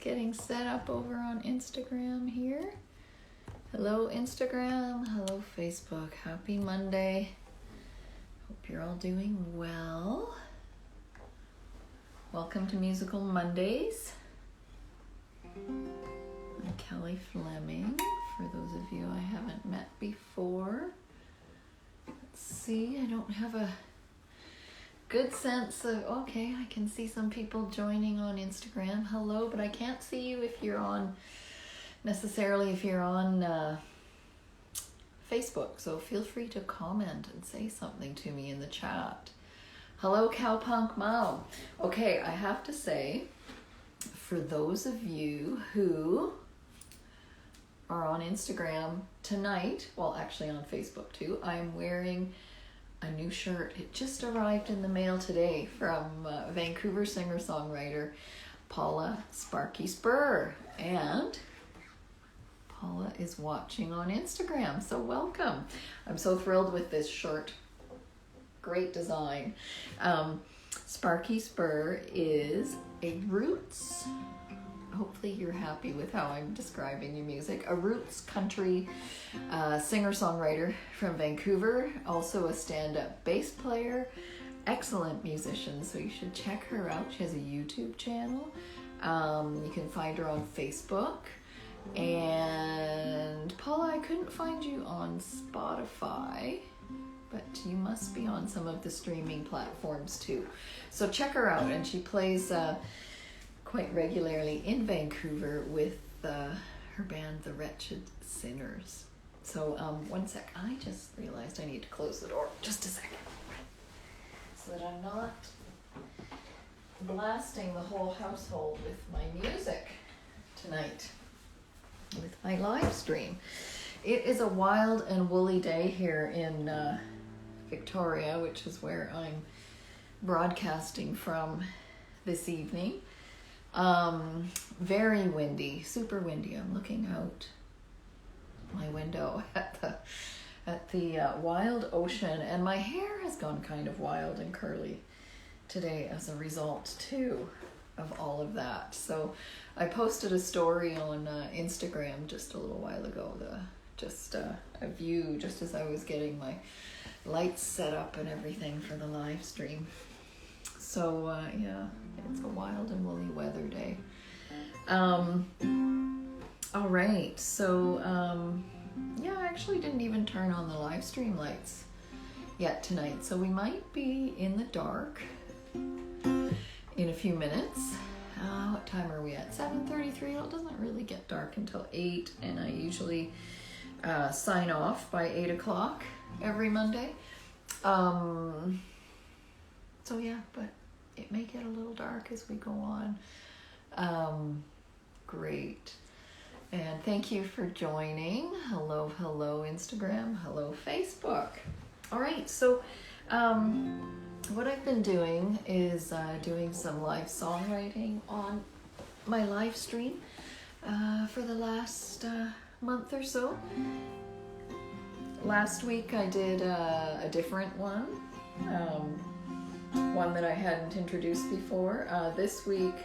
getting set up over on Instagram here. Hello Instagram, hello Facebook. Happy Monday. Hope you're all doing well. Welcome to Musical Mondays. I'm Kelly Fleming, for those of you I haven't met before. Let's see, I don't have a good sense of, okay, I can see some people joining on Instagram. Hello, but I can't see you if you're on, necessarily if you're on Facebook. So feel free to comment and say something to me in the chat. Hello, Cowpunk Mom. Okay, I have to say, for those of you who are on Instagram tonight, well, actually on Facebook too, I'm wearing a new shirt. It just arrived in the mail today from Vancouver singer-songwriter Paula Sparky Spur. And Paula is watching on Instagram, so welcome. I'm so thrilled with this shirt. Great design. Sparky Spur is a roots, hopefully you're happy with how I'm describing your music, a roots country singer-songwriter from Vancouver, also a stand-up bass player, excellent musician, so you should check her out. She has a YouTube channel. You can find her on Facebook. And Paula, I couldn't find you on Spotify, but you must be on some of the streaming platforms too. So check her out, and she plays quite regularly in Vancouver with her band, The Wretched Sinners. So one sec, I just realized I need to close the door. Just a second. So that I'm not blasting the whole household with my music tonight, with my live stream. It is a wild and woolly day here in Victoria, which is where I'm broadcasting from this evening. Very windy, super windy. I'm looking out my window at the wild ocean, and my hair has gone kind of wild and curly today as a result too of all of that. So I posted a story on Instagram just a little while ago, just a view just as I was getting my lights set up and everything for the live stream. So yeah, it's a wild and woolly weather day. All right, so yeah, I actually didn't even turn on the live stream lights yet tonight, so we might be in the dark in a few minutes. What time are we at? 7:33. Well, it doesn't really get dark until 8, and I usually sign off by 8 o'clock every Monday. So yeah, but it may get a little dark as we go on. Great. And thank you for joining. Hello, Instagram. Hello, Facebook. All right, so what I've been doing is doing some live songwriting on my live stream for the last month or so. Last week I did a different one that I hadn't introduced before. This week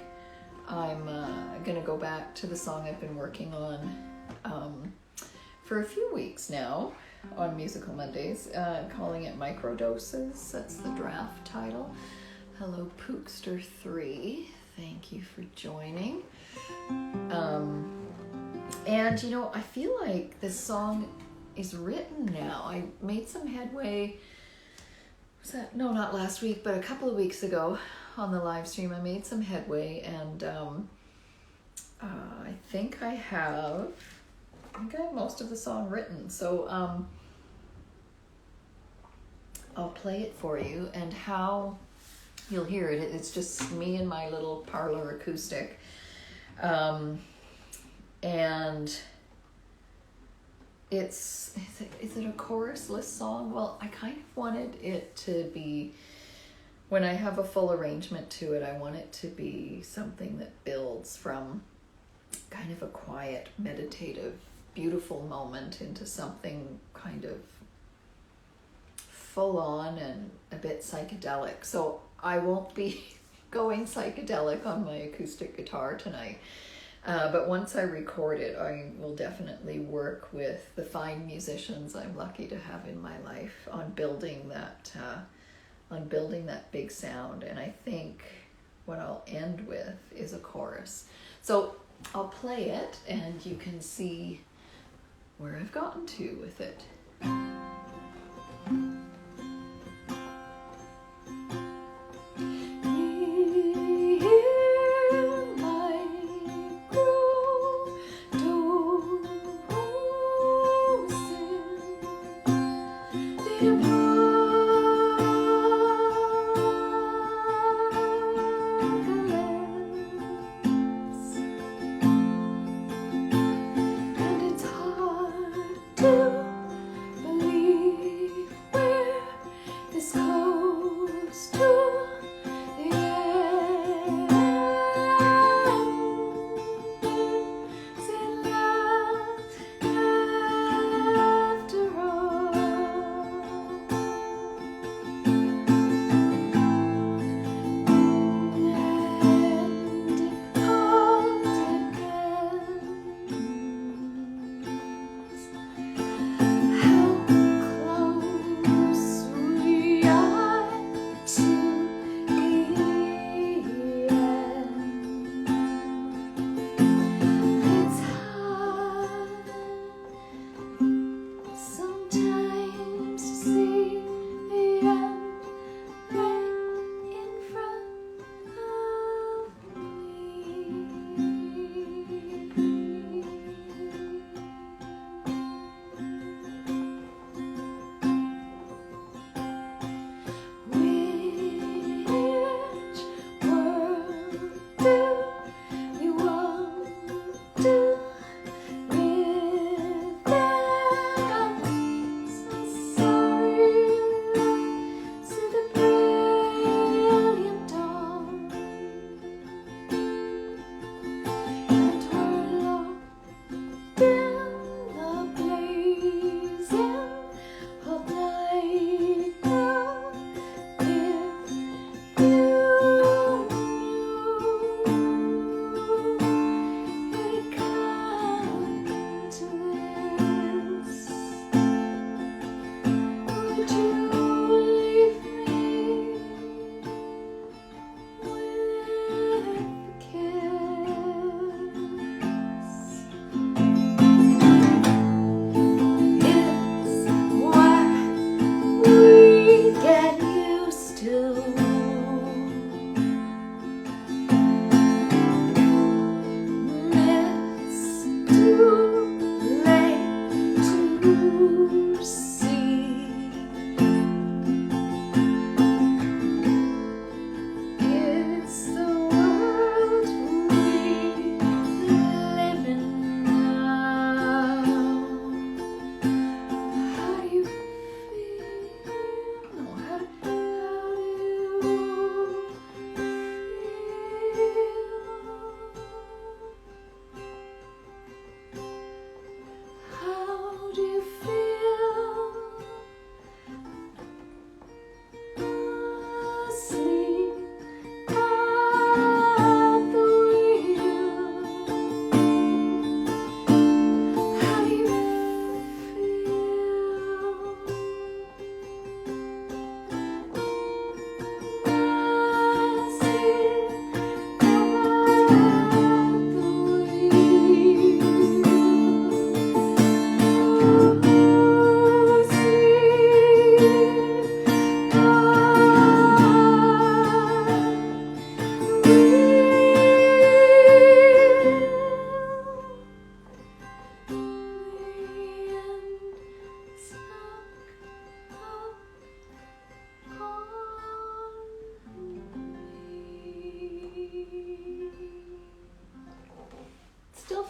I'm gonna go back to the song I've been working on for a few weeks now on Musical Mondays, calling it Microdoses. That's the draft title. Hello Pookster 3, thank you for joining. And you know, I feel like this song is written now. I made some headway, no, not last week, but a couple of weeks ago on the live stream. I made some headway, and I think I have most of the song written. So I'll play it for you, and how you'll hear it, it's just me and my little parlor acoustic. And is it a chorusless song? Well, I kind of wanted it to be, when I have a full arrangement to it, I want it to be something that builds from kind of a quiet, meditative, beautiful moment into something kind of full on and a bit psychedelic. So I won't be going psychedelic on my acoustic guitar tonight. But once I record it, I will definitely work with the fine musicians I'm lucky to have in my life on building that big sound. And I think what I'll end with is a chorus. So I'll play it and you can see where I've gotten to with it.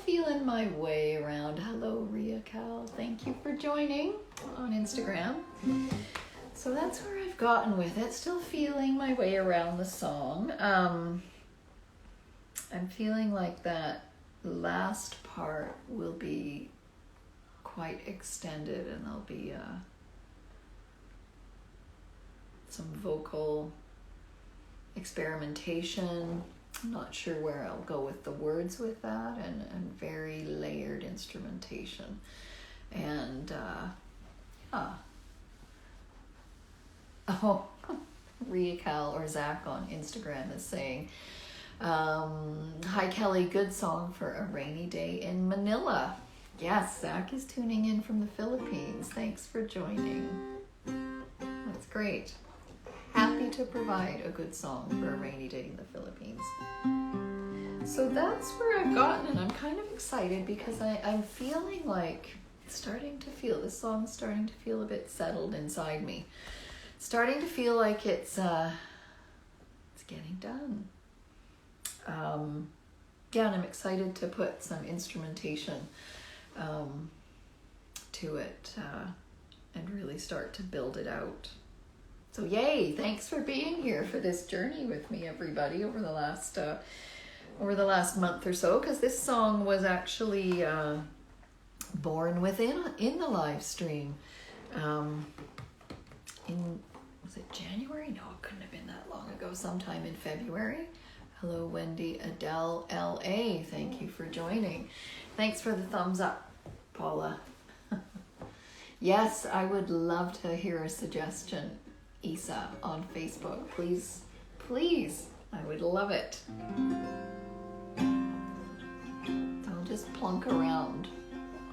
feeling my way around. Hello, Ria Cal. Thank you for joining on Instagram. So that's where I've gotten with it. Still feeling my way around the song. I'm feeling like that last part will be quite extended, and there'll be some vocal experimentation. I'm not sure where I'll go with the words with that, and very layered instrumentation. And oh, Riacal or Zach on Instagram is saying, hi Kelly, good song for a rainy day in Manila. Yes, Zach is tuning in from the Philippines. Thanks for joining. That's great. Happy to provide a good song for a rainy day in the Philippines. So that's where I've gotten, and I'm kind of excited because I'm feeling like this song's starting to feel a bit settled inside me. Starting to feel like it's getting done. And I'm excited to put some instrumentation to it and really start to build it out. So yay, thanks for being here for this journey with me, everybody, over the last month or so, because this song was actually born in the live stream was it January? No, it couldn't have been that long ago, sometime in February. Hello, Wendy Adele LA. Thank you for joining. Thanks for the thumbs up, Paula. Yes, I would love to hear a suggestion, Isa, on Facebook. Please, I would love it. I'll just plunk around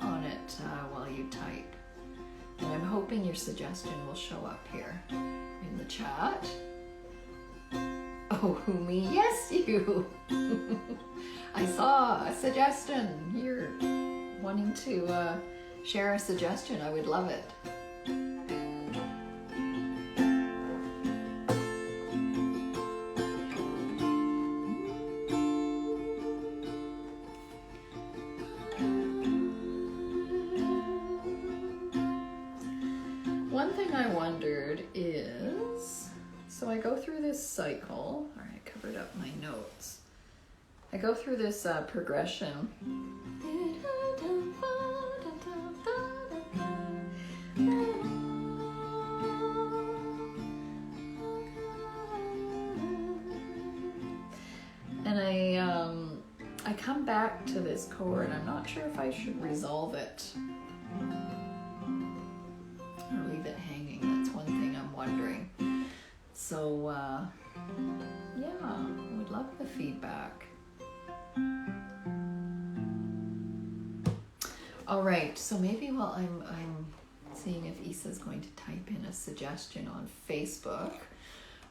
on it while you type. And I'm hoping your suggestion will show up here in the chat. Oh, who me? Yes, you. I saw a suggestion. You're wanting to share a suggestion. I would love it. One thing I wondered is, so I go through this cycle. All right, I covered up my notes. I go through this progression. And I come back to this chord. I'm not sure if I should resolve it or leave it hanging. That's one thing I'm wondering. So yeah, I would love the feedback. All right, so maybe while I'm seeing if Isa's going to type in a suggestion on Facebook,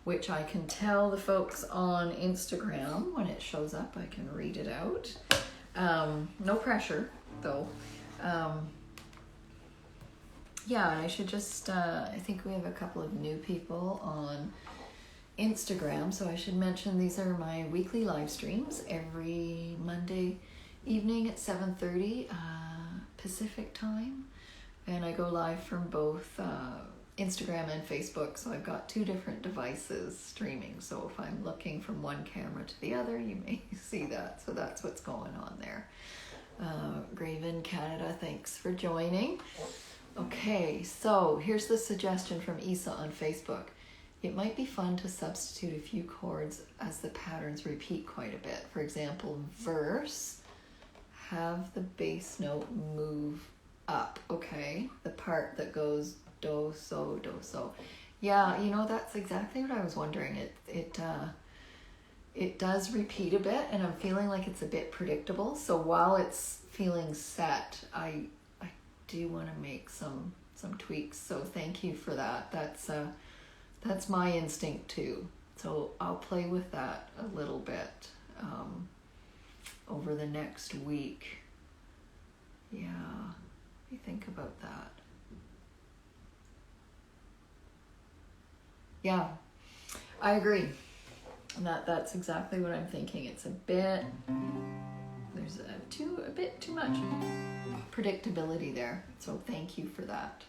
which I can tell the folks on Instagram when it shows up, I can read it out. No pressure, though. Yeah, and I should just, I think we have a couple of new people on Instagram, so I should mention these are my weekly live streams every Monday evening at 7:30 Pacific time, and I go live from both Instagram and Facebook, so I've got two different devices streaming, so if I'm looking from one camera to the other, you may see that, so that's what's going on there. Graven Canada, thanks for joining. Okay, so here's the suggestion from Isa on Facebook. It might be fun to substitute a few chords as the patterns repeat quite a bit. For example, verse, have the bass note move up, okay? The part that goes do, so, do, so. Yeah, you know, that's exactly what I was wondering. It does repeat a bit, and I'm feeling like it's a bit predictable. So while it's feeling set, I do want to make some tweaks. So thank you for that. That's my instinct too. So I'll play with that a little bit over the next week. Yeah, you think about that. Yeah, I agree. And that's exactly what I'm thinking. It's there's a bit too much predictability there. So thank you for that.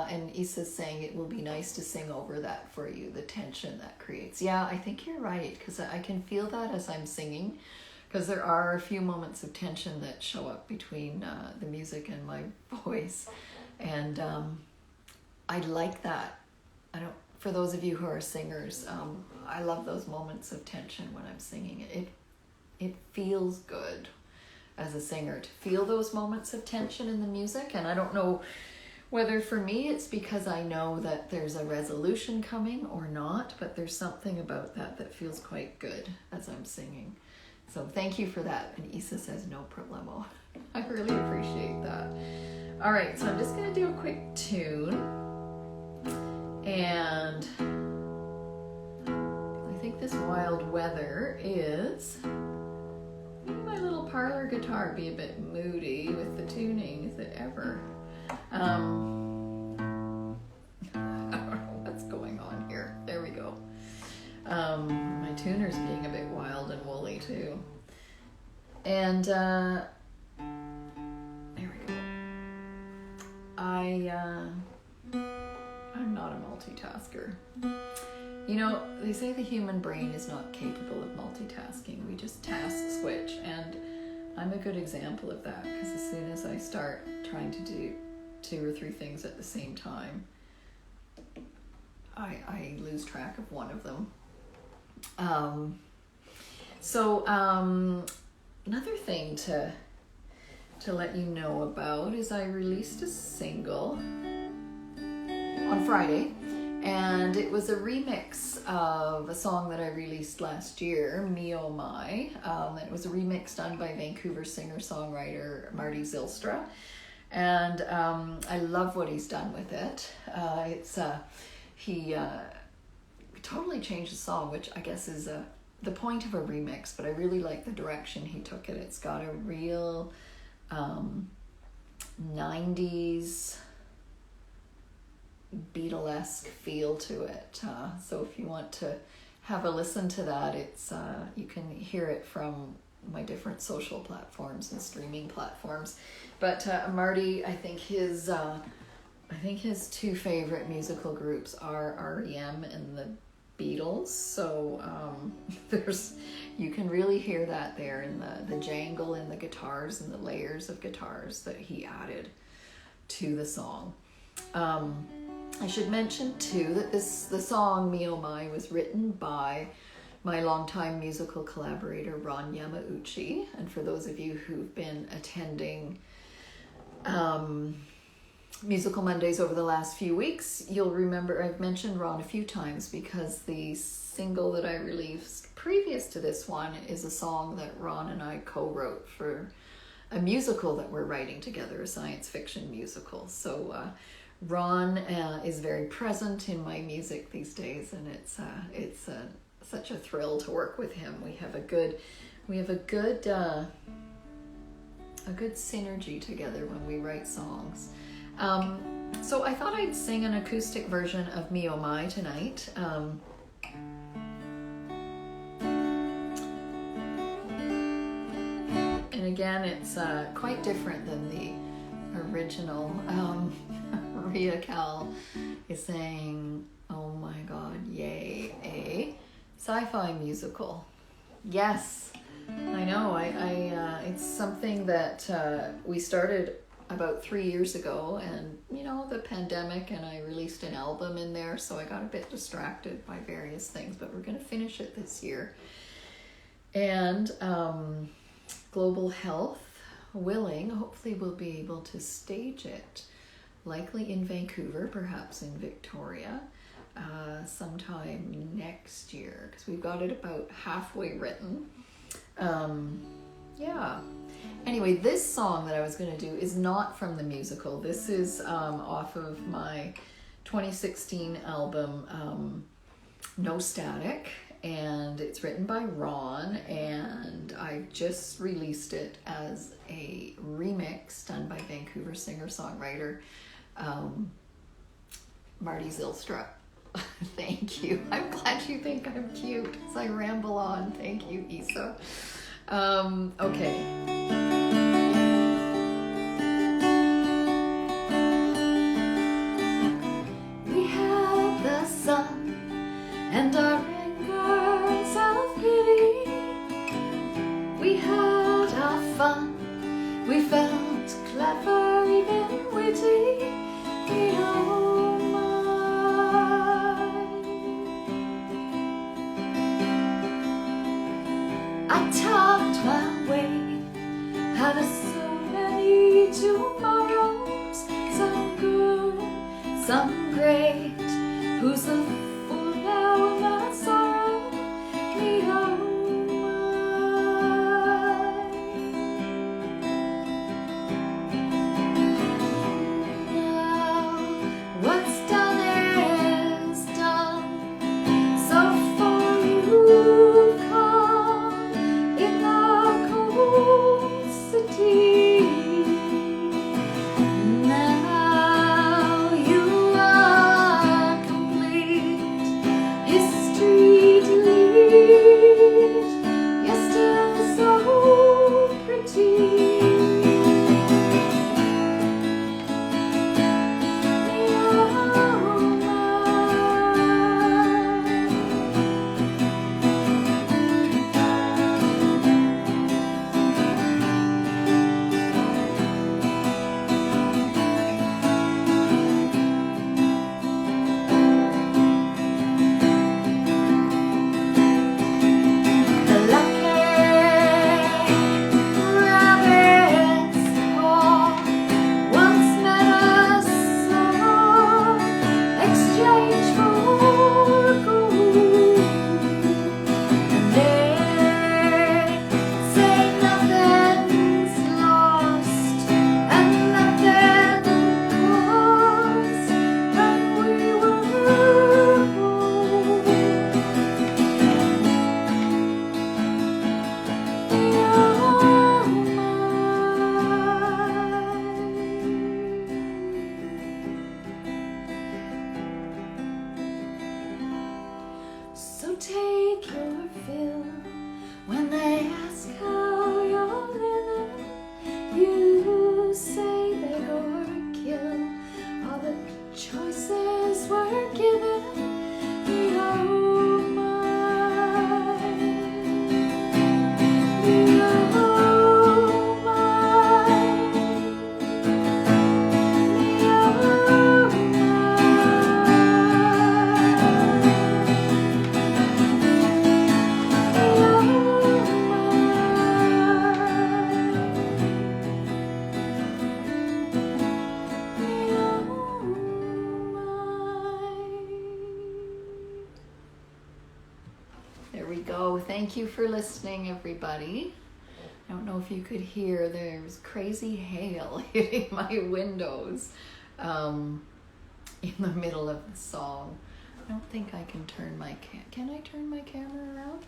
And Issa's saying it will be nice to sing over that for you, the tension that creates. Yeah, I think you're right, because I can feel that as I'm singing, because there are a few moments of tension that show up between the music and my voice. And I like that. for those of you who are singers, I love those moments of tension when I'm singing. It feels good as a singer to feel those moments of tension in the music, and I don't know whether for me it's because I know that there's a resolution coming or not, but there's something about that feels quite good as I'm singing. So thank you for that. And Isa says no problemo. I really appreciate that. All right, so I'm just going to do a quick tune. And I think this Wild Weather is... My little parlor guitar be a bit moody with the tuning. Is it ever? I don't know what's going on here. There we go. My tuner's being a bit wild and woolly too. And there we go. I'm not a multitasker. You know, they say the human brain is not capable of multitasking. We just task switch, and I'm a good example of that, because as soon as I start trying to do 2 or 3 things at the same time, I lose track of one of them. Another thing to let you know about is I released a single on Friday, and it was a remix of a song that I released last year, Me Oh My. It was a remix done by Vancouver singer-songwriter Marty Zylstra, and I love what he's done with it. He totally changed the song, which I guess is the point of a remix, but I really like the direction he took it. It's got a real 90s Beatlesque feel to it. So if you want to have a listen to that, it's you can hear it from my different social platforms and streaming platforms. But Marty, I think his 2 favorite musical groups are REM and the Beatles. So you can really hear that there in the jangle in the guitars and the layers of guitars that he added to the song. I should mention too that the song Me Oh My was written by my longtime musical collaborator Ron Yamauchi, and for those of you who've been attending Musical Mondays over the last few weeks, you'll remember I've mentioned Ron a few times, because the single that I released previous to this one is a song that Ron and I co-wrote for a musical that we're writing together, a science fiction musical. So Ron is very present in my music these days, and it's such a thrill to work with him. We have a good synergy together when we write songs. So I thought I'd sing an acoustic version of Me Oh My tonight. And again, it's quite different than the original. Rhea Cal is saying, oh my god, yay, a sci-fi musical. Yes, I know. It's something that we started about 3 years ago, and you know, the pandemic, and I released an album in there, so I got a bit distracted by various things, but we're going to finish it this year. And global health willing, hopefully we'll be able to stage it, likely in Vancouver, perhaps in Victoria, sometime next year, because we've got it about halfway written. Yeah. Anyway, this song that I was going to do is not from the musical. This is off of my 2016 album, No Static, and it's written by Ron, and I just released it as a remix done by Vancouver singer-songwriter Marty Zylstra. Thank you. I'm glad you think I'm cute as I ramble on. Thank you, Isa. Okay. We had the sun and our anger, self-pity. We had our fun. We felt clever, even witty. We oh my. some great, who's the fool now, not sorrow, me oh my. Now, what's done is done, so far you've come in the cold city. So take your fill when they ask how you're living. You say beg or kill, all the choices were given. Me oh my, me oh my, me oh There we go. Thank you for listening, everybody. I don't know if you could hear, there's crazy hail hitting my windows in the middle of the song. I don't think I can turn my can I turn my camera around?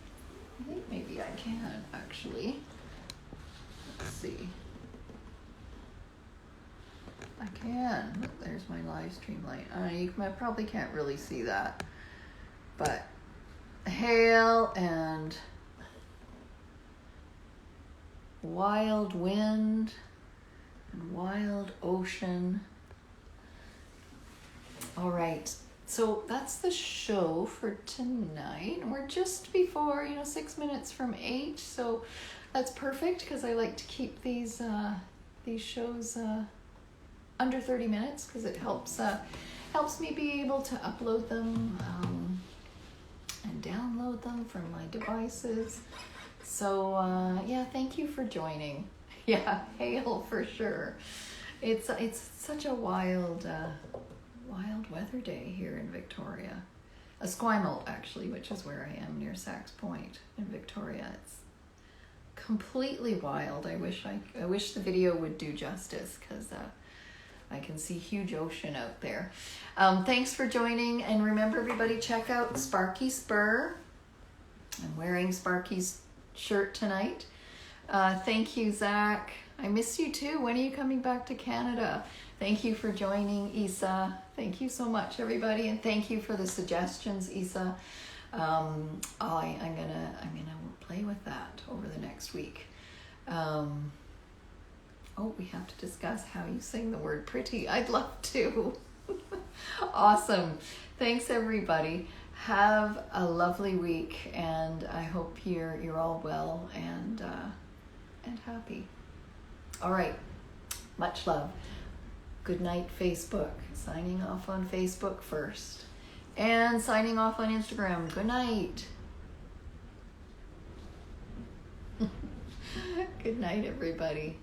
I think maybe I can, actually. Let's see. I can. Look, there's my live stream light. You probably can't really see that, but hail and wild wind and wild ocean. All right, so that's the show for tonight. We're just before, 6 minutes from 8, so that's perfect because I like to keep these shows under 30 minutes because it helps me be able to upload them and download them from my devices. So yeah, thank you for joining. Yeah, hail for sure. It's such a wild weather day here in Victoria. Esquimalt, actually, which is where I am near Sax Point in Victoria. It's completely wild. I wish the video would do justice because I can see huge ocean out there. Thanks for joining, and remember, everybody, check out Sparky Spur. I'm wearing Sparky's shirt tonight. Thank you, Zach. I miss you too. When are you coming back to Canada? Thank you for joining, Isa. Thank you so much, everybody, and thank you for the suggestions, Isa. I'm gonna play with that over the next week. Oh, we have to discuss how you sing the word pretty. I'd love to. Awesome. Thanks, everybody. Have a lovely week, and I hope you're all well and happy. All right. Much love. Good night, Facebook. Signing off on Facebook first. And signing off on Instagram. Good night. Good night, everybody.